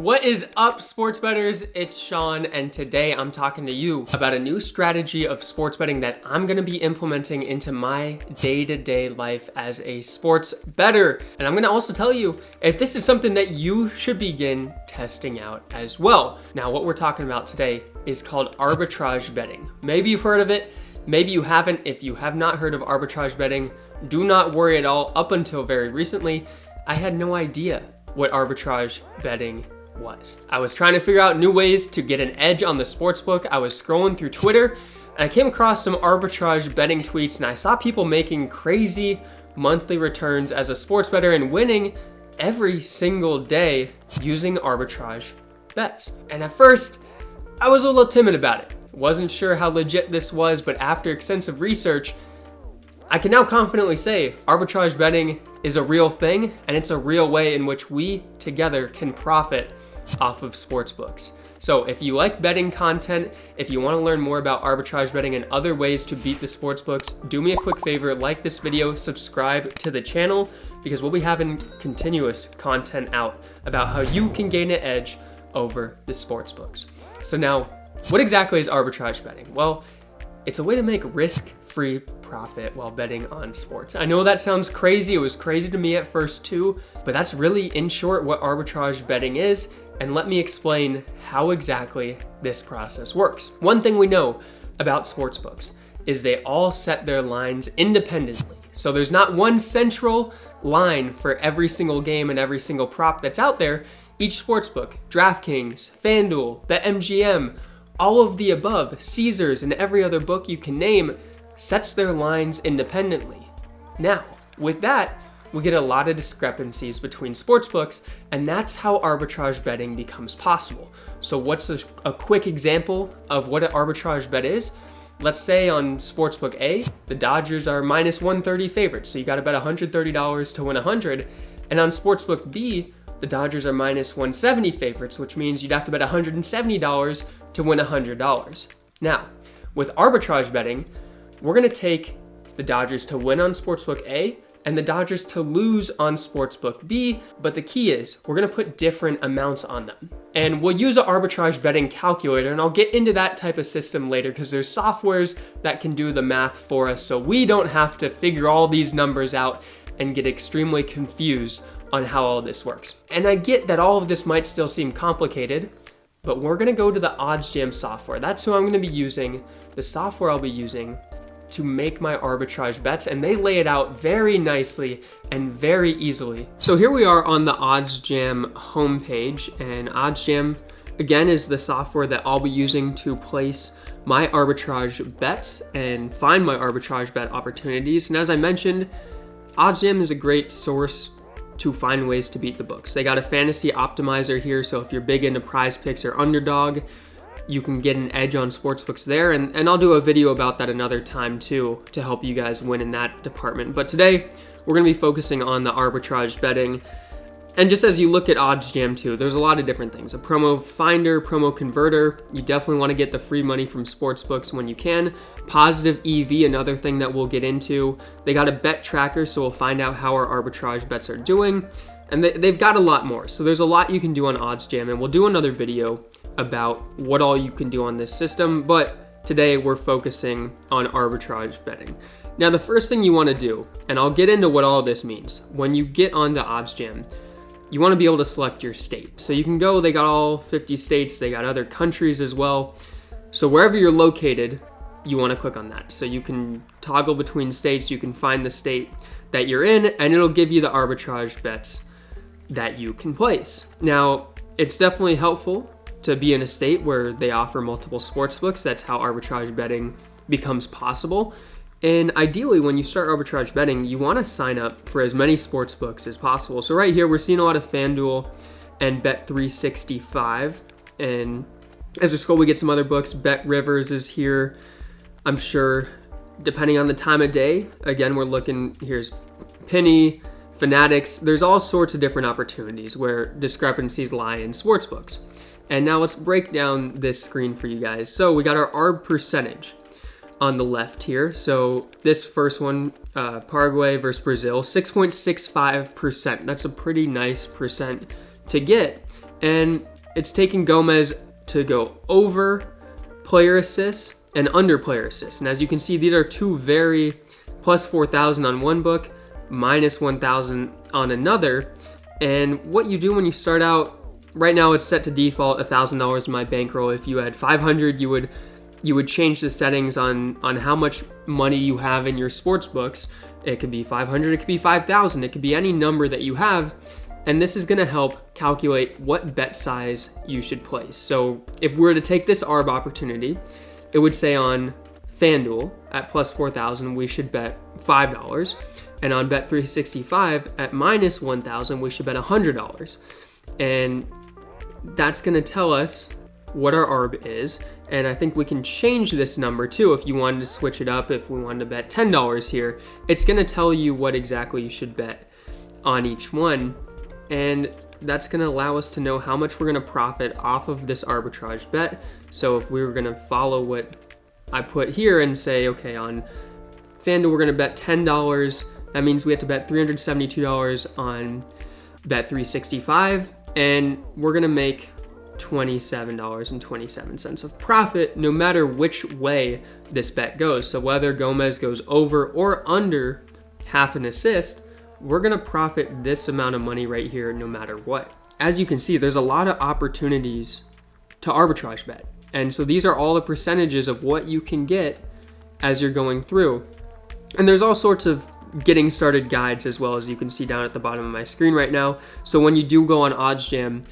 What is up, sports bettors? It's Sean, and today I'm talking to you about a new strategy of sports betting that I'm gonna be implementing into my day-to-day life as a sports bettor. And I'm gonna also tell you if this is something that you should begin testing out as well. Now, what we're talking about today is called arbitrage betting. Maybe you've heard of it, maybe you haven't. If you have not heard of arbitrage betting, do not worry at all. Up until very recently, I had no idea what arbitrage betting was. I was trying to figure out new ways to get an edge on the sportsbook. I was scrolling through Twitter and I came across some arbitrage betting tweets, and I saw people making crazy monthly returns as a sports bettor and winning every single day using arbitrage bets. And at first, I was a little timid about it. Wasn't sure how legit this was, but after extensive research, I can now confidently say arbitrage betting is a real thing, and it's a real way in which we together can profit off of sports books. So if you like betting content, if you want to learn more about arbitrage betting and other ways to beat the sports books, do me a quick favor, like this video, subscribe to the channel, because we'll be having continuous content out about how you can gain an edge over the sports books. So now, what exactly is arbitrage betting? Well, it's a way to make risk-free profit while betting on sports. I know that sounds crazy. It was crazy to me at first too, but that's really, in short, what arbitrage betting is. And let me explain how exactly this process works. One thing we know about sportsbooks is they all set their lines independently. So there's not one central line for every single game and every single prop that's out there. Each sportsbook, DraftKings, FanDuel, BetMGM, all of the above, Caesars, and every other book you can name, sets their lines independently. Now, with that, we get a lot of discrepancies between sportsbooks, and that's how arbitrage betting becomes possible. So what's a quick example of what an arbitrage bet is? Let's say on sportsbook A, the Dodgers are minus 130 favorites, so you gotta bet $130 to win 100. And on sportsbook B, the Dodgers are minus 170 favorites, which means you'd have to bet $170 to win $100. Now, with arbitrage betting, we're gonna take the Dodgers to win on sportsbook A and the Dodgers to lose on sportsbook B, but the key is we're gonna put different amounts on them. And we'll use an arbitrage betting calculator, and I'll get into that type of system later because there's softwares that can do the math for us, so we don't have to figure all these numbers out and get extremely confused on how all this works. And I get that all of this might still seem complicated, but we're gonna go to the OddsJam software. That's who I'm gonna be using, the software I'll be using to make my arbitrage bets, and they lay it out very nicely and very easily. So here we are on the OddsJam homepage, and OddsJam, again, is the software that I'll be using to place my arbitrage bets and find my arbitrage bet opportunities. And as I mentioned, OddsJam is a great source to find ways to beat the books. They got a fantasy optimizer here, so if you're big into prize picks or underdog, you can get an edge on sportsbooks there, and I'll do a video about that another time too to help you guys win in that department. But today, we're gonna be focusing on the arbitrage betting. And just as you look at OddsJam too, there's a lot of different things. A promo finder, promo converter, you definitely wanna get the free money from sportsbooks when you can. Positive EV, another thing that we'll get into. They got a bet tracker, so we'll find out how our arbitrage bets are doing. And they've got a lot more. So there's a lot you can do on OddsJam, and we'll do another video about what all you can do on this system, but today we're focusing on arbitrage betting. Now, the first thing you want to do, and I'll get into what all this means, when you get onto OddsJam, you want to be able to select your state. So you can go, they got all 50 states, they got other countries as well. So wherever you're located, you want to click on that. So you can toggle between states, you can find the state that you're in, and it'll give you the arbitrage bets that you can place. Now, it's definitely helpful to be in a state where they offer multiple sports books. That's how arbitrage betting becomes possible. And ideally, when you start arbitrage betting, you want to sign up for as many sports books as possible. So right here, we're seeing a lot of FanDuel and Bet365. And as we scroll, we get some other books. Bet Rivers is here. I'm sure, depending on the time of day, again, we're looking, here's Penny, Fanatics. There's all sorts of different opportunities where discrepancies lie in sports books. And now let's break down this screen for you guys. So we got our ARB percentage on the left here. So this first one, Paraguay versus Brazil, 6.65%. That's a pretty nice percent to get. And it's taking Gomez to go over player assists and under player assists. And as you can see, these are two very plus 4,000 on one book, minus 1,000 on another. And what you do when you start out, right now it's set to default $1,000 in my bankroll. If you had 500, you would change the settings on how much money you have in your sports books. It could be 500, it could be 5,000, it could be any number that you have. And this is gonna help calculate what bet size you should place. So if we were to take this ARB opportunity, it would say on FanDuel at plus 4,000, we should bet $5. And on Bet365 at minus 1,000, we should bet $100. And that's gonna tell us what our ARB is. And I think we can change this number too. If you wanted to switch it up, if we wanted to bet $10 here, it's gonna tell you what exactly you should bet on each one. And that's gonna allow us to know how much we're gonna profit off of this arbitrage bet. So if we were gonna follow what I put here and say, okay, on FanDuel, we're gonna bet $10. That means we have to bet $372 on Bet365, and we're gonna make $27.27 of profit no matter which way this bet goes. So whether Gomez goes over or under half an assist, we're gonna profit this amount of money right here no matter what. As you can see, there's a lot of opportunities to arbitrage bet. And so these are all the percentages of what you can get as you're going through. And there's all sorts of getting started guides as well, as you can see down at the bottom of my screen right now. So when you do go on OddsJam,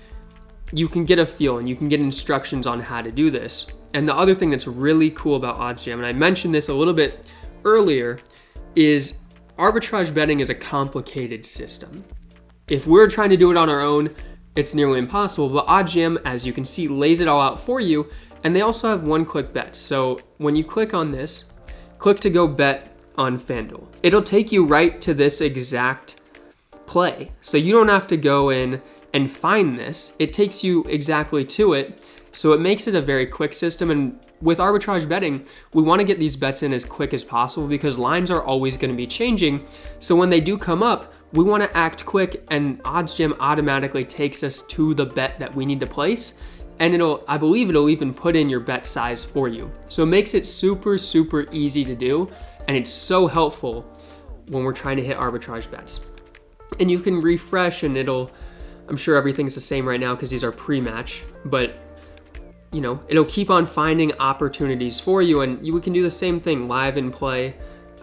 you can get a feel and you can get instructions on how to do this. And the other thing that's really cool about OddsJam, and I mentioned this a little bit earlier, is arbitrage betting is a complicated system. If we're trying to do it on our own, it's nearly impossible, but OddsJam, as you can see, lays it all out for you, and they also have one-click bets. So when you click on this, click to go bet on FanDuel. It'll take you right to this exact play. So you don't have to go in and find this. It takes you exactly to it. So it makes it a very quick system. And with arbitrage betting, we want to get these bets in as quick as possible because lines are always going to be changing. So when they do come up, we want to act quick, and OddsJam automatically takes us to the bet that we need to place. And I believe it'll even put in your bet size for you. So it makes it super, super easy to do. And it's so helpful when we're trying to hit arbitrage bets. And you can refresh and I'm sure everything's the same right now because these are pre-match, but it'll keep on finding opportunities for you, and we can do the same thing live in play.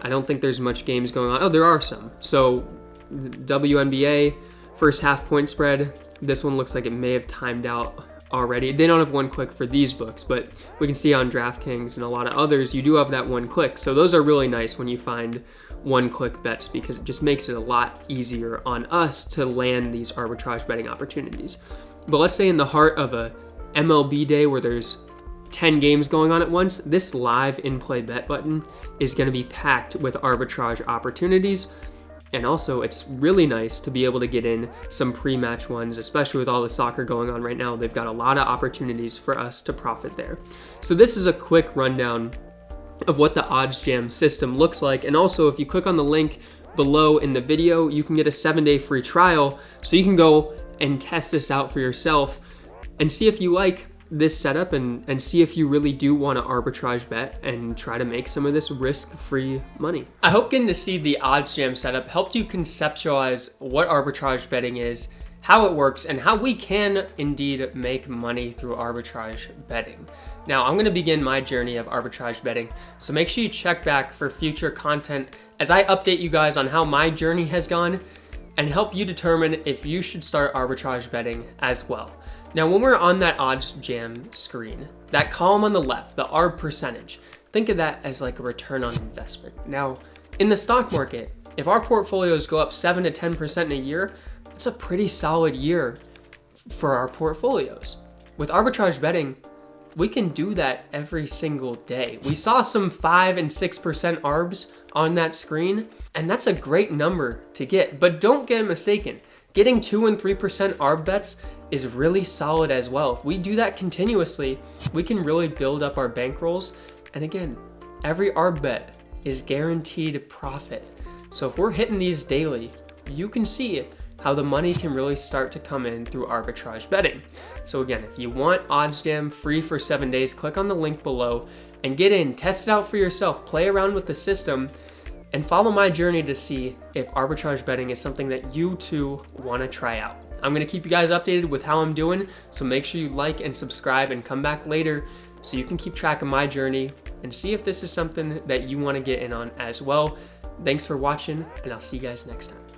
I don't think there's much games going on. Oh, there are some. So WNBA, first half point spread. This one looks like it may have timed out already. They don't have one click for these books, but we can see on DraftKings and a lot of others, you do have that one click. So those are really nice when you find one click bets because it just makes it a lot easier on us to land these arbitrage betting opportunities. But let's say in the heart of a MLB day where there's 10 games going on at once, this live in-play bet button is going to be packed with arbitrage opportunities. And also, it's really nice to be able to get in some pre-match ones, especially with all the soccer going on right now. They've got a lot of opportunities for us to profit there. So this is a quick rundown of what the OddsJam system looks like. And also, if you click on the link below in the video, you can get a 7-day free trial. So you can go and test this out for yourself and see if you like this setup and see if you really do want to arbitrage bet and try to make some of this risk-free money. I hope getting to see the OddsJam setup helped you conceptualize what arbitrage betting is, how it works, and how we can indeed make money through arbitrage betting. Now, I'm going to begin my journey of arbitrage betting, so make sure you check back for future content as I update you guys on how my journey has gone and help you determine if you should start arbitrage betting as well. Now, when we're on that OddsJam screen, that column on the left, the ARB percentage, think of that as like a return on investment. Now, in the stock market, if our portfolios go up 7 to 10% in a year, that's a pretty solid year for our portfolios. With arbitrage betting, we can do that every single day. We saw some 5 and 6% ARBs on that screen, and that's a great number to get. But don't get mistaken, getting 2 and 3% ARB bets is really solid as well. If we do that continuously, we can really build up our bankrolls. And again, every ARB bet is guaranteed profit. So if we're hitting these daily, you can see how the money can really start to come in through arbitrage betting. So again, if you want OddsJam free for 7 days, click on the link below and get in, test it out for yourself, play around with the system, and follow my journey to see if arbitrage betting is something that you too want to try out. I'm going to keep you guys updated with how I'm doing, so make sure you like and subscribe and come back later so you can keep track of my journey and see if this is something that you want to get in on as well. Thanks for watching, and I'll see you guys next time.